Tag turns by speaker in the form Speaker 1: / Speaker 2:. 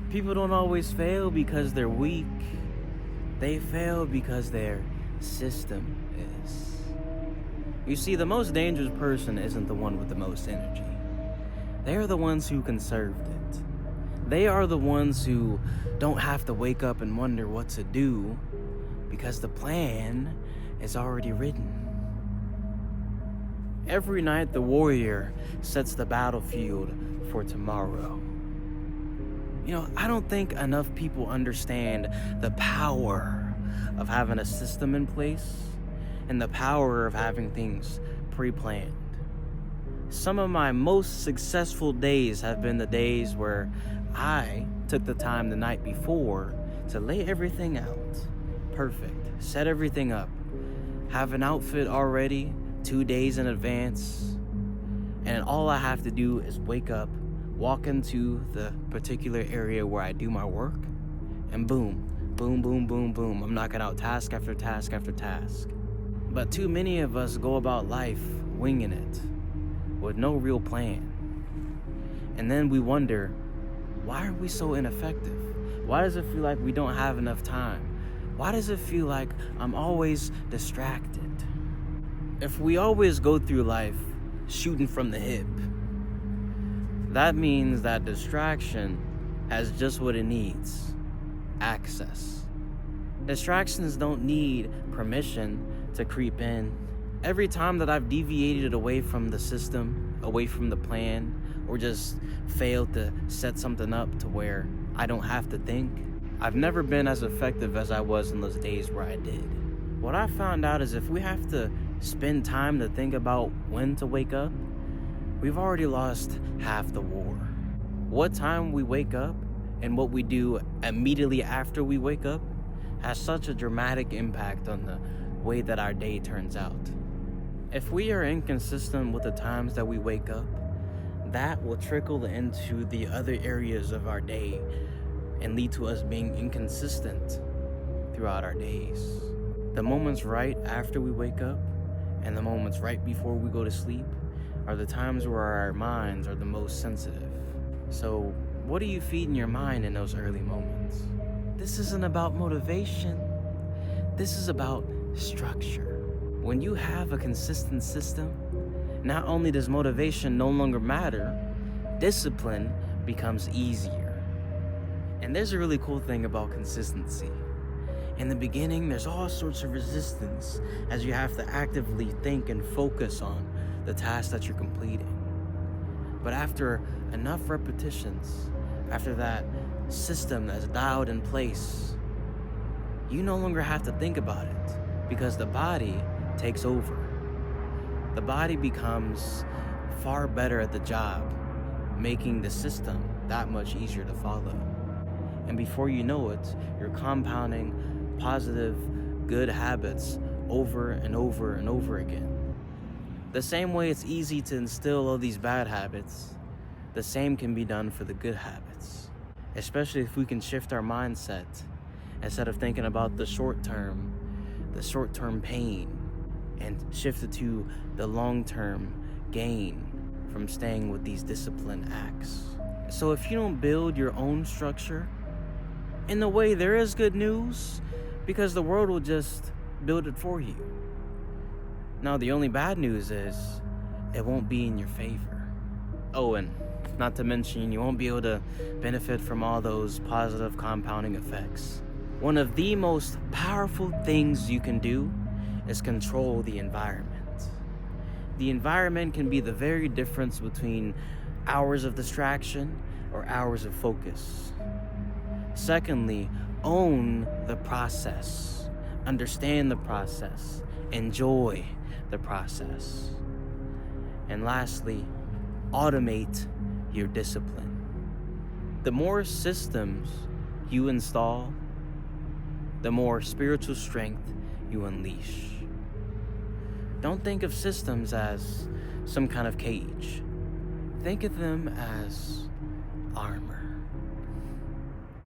Speaker 1: People don't always fail because they're weak. They fail because their system is. You see, the most dangerous person isn't the one with the most energy. They are the ones who conserved it. They are the ones who don't have to wake up and wonder what to do because the plan is already written. Every night, the warrior sets the battlefield for tomorrow. I don't think enough people understand the power of having a system in place and the power of having things pre-planned. Some of my most successful days have been the days where I took the time the night before to lay everything out. Perfect. Set everything up. Have an outfit already 2 days in advance. And all I have to do is wake up, walk into the particular area where I do my work, and boom, boom, boom, boom, boom. I'm knocking out task after task after task. But too many of us go about life winging it with no real plan. And then we wonder, why are we so ineffective? Why does it feel like we don't have enough time? Why does it feel like I'm always distracted? If we always go through life shooting from the hip, that means that distraction has just what it needs: access. Distractions don't need permission to creep in. Every time that I've deviated away from the system, away from the plan, or just failed to set something up to where I don't have to think, I've never been as effective as I was in those days where I did. What I found out is if we have to spend time to think about when to wake up, we've already lost half the war. What time we wake up and what we do immediately after we wake up has such a dramatic impact on the way that our day turns out. If we are inconsistent with the times that we wake up, that will trickle into the other areas of our day and lead to us being inconsistent throughout our days. The moments right after we wake up and the moments right before we go to sleep are the times where our minds are the most sensitive. So, what are you feeding your mind in those early moments? This isn't about motivation. This is about structure. When you have a consistent system, not only does motivation no longer matter, discipline becomes easier. And there's a really cool thing about consistency. In the beginning, there's all sorts of resistance as you have to actively think and focus on the task that you're completing. But after enough repetitions, after that system that's dialed in place, you no longer have to think about it because the body takes over. The body becomes far better at the job, making the system that much easier to follow. And before you know it, you're compounding positive, good habits over and over and over again. The same way it's easy to instill all these bad habits, the same can be done for the good habits, especially if we can shift our mindset instead of thinking about the short-term pain, and shift it to the long-term gain from staying with these disciplined acts. So if you don't build your own structure, in a way there is good news because the world will just build it for you. Now the only bad news is it won't be in your favor. Oh, and not to mention you won't be able to benefit from all those positive compounding effects. One of the most powerful things you can do is control the environment. The environment can be the very difference between hours of distraction or hours of focus. Secondly, own the process. Understand the process. Enjoy the process. And lastly, automate your discipline. The more systems you install, the more spiritual strength you unleash. Don't think of systems as some kind of cage. Think of them as armor.